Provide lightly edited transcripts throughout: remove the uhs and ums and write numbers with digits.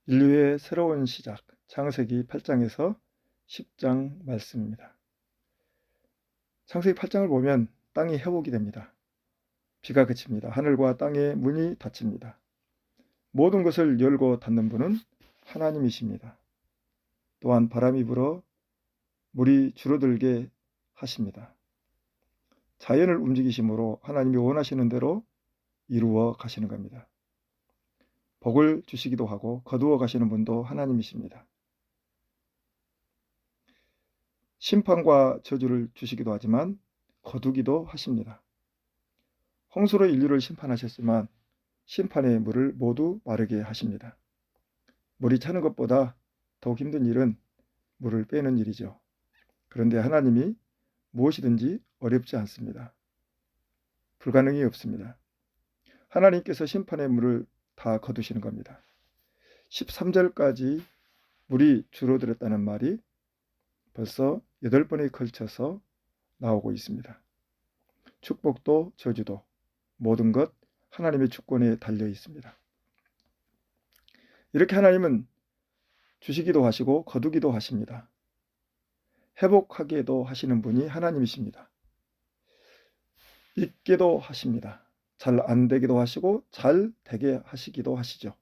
인류의 새로운 시작, 창세기 8장에서 10장 말씀입니다. 창세기 8장을 보면 땅이 회복이 됩니다. 비가 그칩니다. 하늘과 땅의 문이 닫힙니다. 모든 것을 열고 닫는 분은 하나님이십니다. 또한 바람이 불어 물이 줄어들게 하십니다. 자연을 움직이심으로 하나님이 원하시는 대로 이루어 가시는 겁니다. 복을 주시기도 하고 거두어 가시는 분도 하나님이십니다. 심판과 저주를 주시기도 하지만 거두기도 하십니다. 홍수로 인류를 심판하셨지만 심판의 물을 모두 마르게 하십니다. 물이 차는 것보다 더욱 힘든 일은 물을 빼는 일이죠. 그런데 하나님이 무엇이든지 어렵지 않습니다. 불가능이 없습니다. 하나님께서 심판의 물을 다 거두시는 겁니다. 13절까지 물이 줄어들었다는 말이 벌써 8번에 걸쳐서 나오고 있습니다. 축복도 저주도 모든 것 하나님의 주권에 달려 있습니다. 이렇게 하나님은 주시기도 하시고 거두기도 하십니다. 회복하게도 하시는 분이 하나님이십니다. 잊게도 하십니다. 잘 안 되기도 하시고 잘 되게 하시기도 하시죠.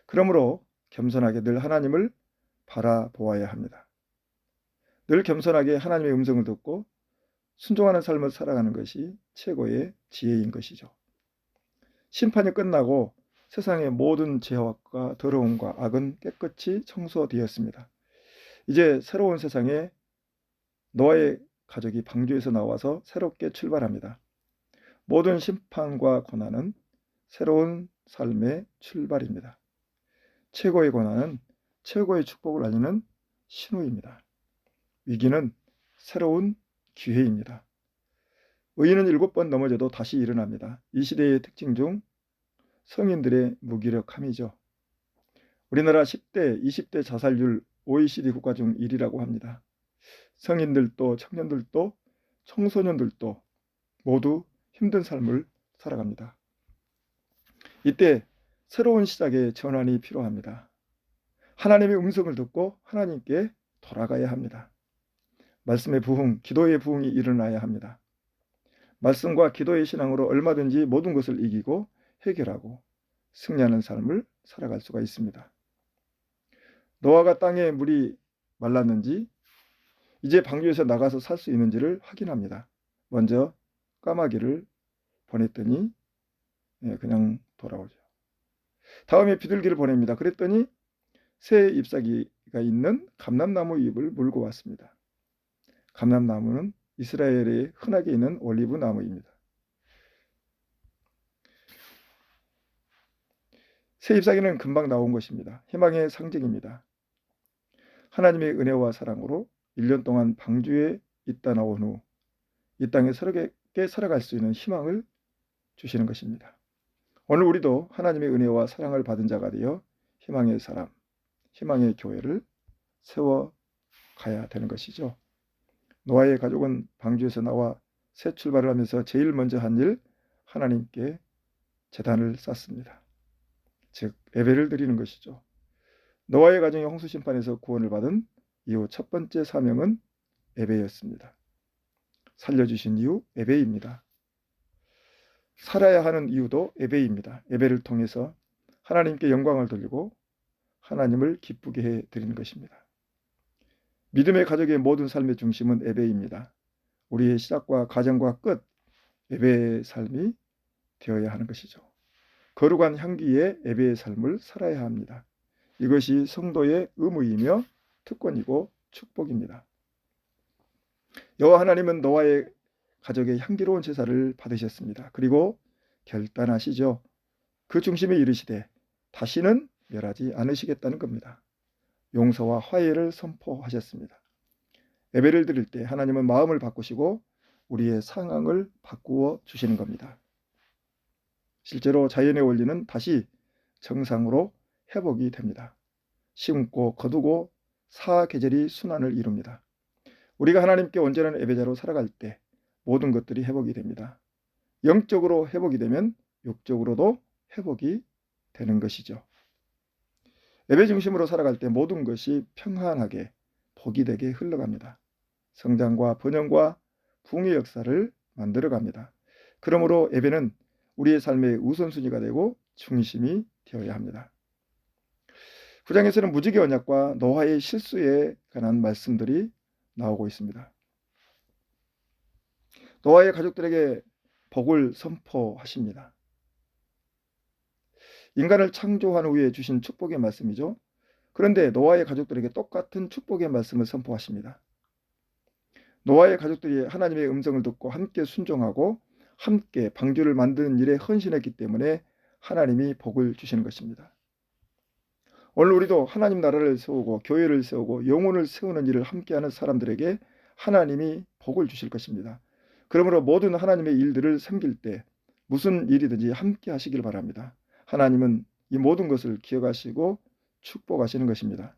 그러므로 겸손하게 늘 하나님을 바라보아야 합니다. 늘 겸손하게 하나님의 음성을 듣고 순종하는 삶을 살아가는 것이 최고의 지혜인 것이죠. 심판이 끝나고 세상의 모든 죄악과 더러움과 악은 깨끗이 청소되었습니다. 이제 새로운 세상에 노아의 가족이 방주에서 나와서 새롭게 출발합니다. 모든 심판과 고난은 새로운 삶의 출발입니다. 최고의 고난은 최고의 축복을 알리는 신호입니다. 위기는 새로운 기회입니다. 의인은 7번 넘어져도 다시 일어납니다. 이 시대의 특징 중 성인들의 무기력함이죠. 우리나라 10대, 20대 자살률 OECD 국가 중 1위라고 합니다. 성인들도 청년들도 청소년들도 모두 힘든 삶을 살아갑니다. 이때 새로운 시작의 전환이 필요합니다. 하나님의 음성을 듣고 하나님께 돌아가야 합니다. 말씀의 부흥, 기도의 부흥이 일어나야 합니다. 말씀과 기도의 신앙으로 얼마든지 모든 것을 이기고 해결하고 승리하는 삶을 살아갈 수가 있습니다. 노아가 땅에 물이 말랐는지 이제 방주에서 나가서 살 수 있는지를 확인합니다. 먼저 까마귀를 보냈더니 그냥 돌아오죠. 다음에 비둘기를 보냅니다. 그랬더니 새 잎사귀가 있는 감람나무 잎을 물고 왔습니다. 감람나무는 이스라엘에 흔하게 있는 올리브 나무입니다. 새 잎사귀는 금방 나온 것입니다. 희망의 상징입니다. 하나님의 은혜와 사랑으로 1년 동안 방주에 있다 나온 후 이 땅에 새롭게 살아갈 수 있는 희망을 주시는 것입니다. 오늘 우리도 하나님의 은혜와 사랑을 받은 자가 되어 희망의 사람, 희망의 교회를 세워가야 되는 것이죠. 노아의 가족은 방주에서 나와 새 출발을 하면서 제일 먼저 한 일, 하나님께 제단을 쌓습니다. 즉 예배를 드리는 것이죠. 노아의 가정이 홍수 심판에서 구원을 받은 이후 첫 번째 사명은 예배였습니다. 살려주신 이유 예배입니다. 살아야 하는 이유도 예배입니다. 예배를 통해서 하나님께 영광을 돌리고 하나님을 기쁘게 해드리는 것입니다. 믿음의 가족의 모든 삶의 중심은 예배입니다. 우리의 시작과 가정과 끝, 예배의 삶이 되어야 하는 것이죠. 거룩한 향기의 예배의 삶을 살아야 합니다. 이것이 성도의 의무이며 특권이고 축복입니다. 여호와 하나님은 노아의 가족의 향기로운 제사를 받으셨습니다. 그리고 결단하시죠. 그 중심에 이르시되 다시는 멸하지 않으시겠다는 겁니다. 용서와 화해를 선포하셨습니다. 예배를 드릴 때 하나님은 마음을 바꾸시고 우리의 상황을 바꾸어 주시는 겁니다. 실제로 자연의 원리는 다시 정상으로 회복이 됩니다. 심고 거두고 사계절이 순환을 이룹니다. 우리가 하나님께 온전한 예배자로 살아갈 때 모든 것들이 회복이 됩니다. 영적으로 회복이 되면 육적으로도 회복이 되는 것이죠. 예배 중심으로 살아갈 때 모든 것이 평안하게 복이 되게 흘러갑니다. 성장과 번영과 부흥의 역사를 만들어갑니다. 그러므로 예배는 우리의 삶의 우선순위가 되고 중심이 되어야 합니다. 9장에서는 무지개 언약과 노아의 실수에 관한 말씀들이 나오고 있습니다. 노아의 가족들에게 복을 선포하십니다. 인간을 창조한 후에 주신 축복의 말씀이죠. 그런데 노아의 가족들에게 똑같은 축복의 말씀을 선포하십니다. 노아의 가족들이 하나님의 음성을 듣고 함께 순종하고 함께 방주를 만드는 일에 헌신했기 때문에 하나님이 복을 주시는 것입니다. 오늘 우리도 하나님 나라를 세우고 교회를 세우고 영혼을 세우는 일을 함께하는 사람들에게 하나님이 복을 주실 것입니다. 그러므로 모든 하나님의 일들을 섬길 때 무슨 일이든지 함께 하시길 바랍니다. 하나님은 이 모든 것을 기억하시고 축복하시는 것입니다.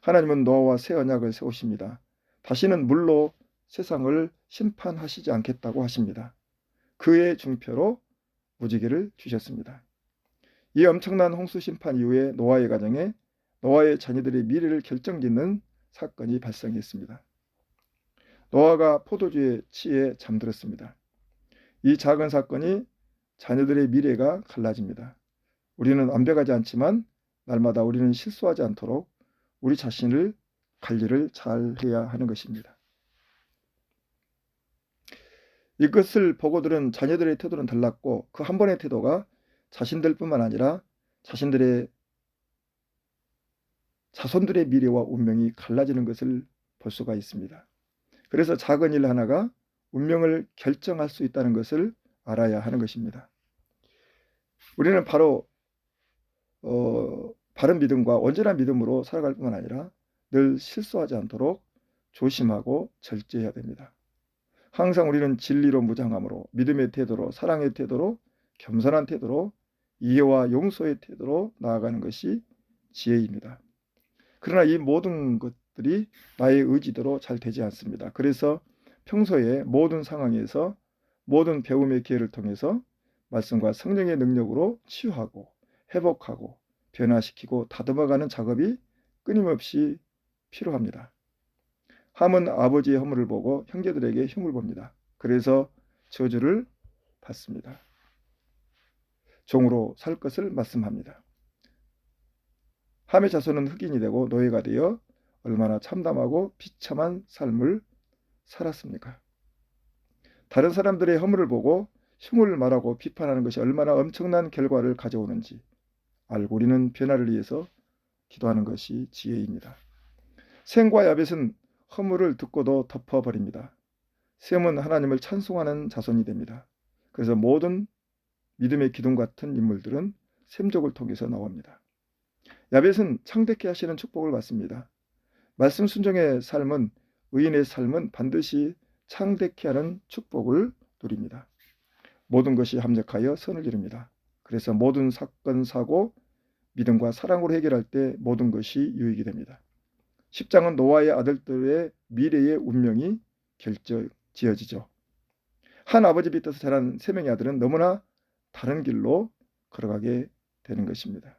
하나님은 노아와 새 언약을 세우십니다. 다시는 물로 세상을 심판하시지 않겠다고 하십니다. 그의 증표로 무지개를 주셨습니다. 이 엄청난 홍수 심판 이후에 노아의 가정에 노아의 자녀들의 미래를 결정짓는 사건이 발생했습니다. 노아가 포도주에 취해 잠들었습니다. 이 작은 사건이 자녀들의 미래가 갈라집니다. 우리는 완벽하지 않지만 날마다 우리는 실수하지 않도록 우리 자신을 관리를 잘 해야 하는 것입니다. 이것을 보고들은 자녀들의 태도는 달랐고 그 한 번의 태도가 자신들뿐만 아니라 자신들의 자손들의 미래와 운명이 갈라지는 것을 볼 수가 있습니다. 그래서 작은 일 하나가 운명을 결정할 수 있다는 것을 알아야 하는 것입니다. 우리는 바로 바른 믿음과 온전한 믿음으로 살아갈 뿐만 아니라 늘 실수하지 않도록 조심하고 절제해야 됩니다. 항상 우리는 진리로 무장함으로 믿음의 태도로 사랑의 태도로 겸손한 태도로 이해와 용서의 태도로 나아가는 것이 지혜입니다. 그러나 이 모든 것들이 나의 의지대로 잘 되지 않습니다. 그래서 평소에 모든 상황에서 모든 배움의 기회를 통해서 말씀과 성령의 능력으로 치유하고 회복하고 변화시키고 다듬어가는 작업이 끊임없이 필요합니다. 함은 아버지의 허물을 보고 형제들에게 흉을 봅니다. 그래서 저주를 받습니다. 종으로 살 것을 말씀합니다. 함의 자손은 흑인이 되고 노예가 되어 얼마나 참담하고 비참한 삶을 살았습니까? 다른 사람들의 허물을 보고 흉을 말하고 비판하는 것이 얼마나 엄청난 결과를 가져오는지 알고 우리는 변화를 위해서 기도하는 것이 지혜입니다. 셈과 야벳은 허물을 듣고도 덮어버립니다. 셈은 하나님을 찬송하는 자손이 됩니다. 그래서 모든 믿음의 기둥 같은 인물들은 셈족을 통해서 나옵니다. 야벳은 창대케 하시는 축복을 받습니다. 말씀 순종의 삶은 의인의 삶은 반드시 창대케 하는 축복을 누립니다. 모든 것이 합력하여 선을 이룹니다. 그래서 모든 사건, 사고, 믿음과 사랑으로 해결할 때 모든 것이 유익이 됩니다. 10장은 노아의 아들들의 미래의 운명이 지어지죠. 한 아버지 빚에서 자란 세 명의 아들은 너무나 다른 길로 걸어가게 되는 것입니다.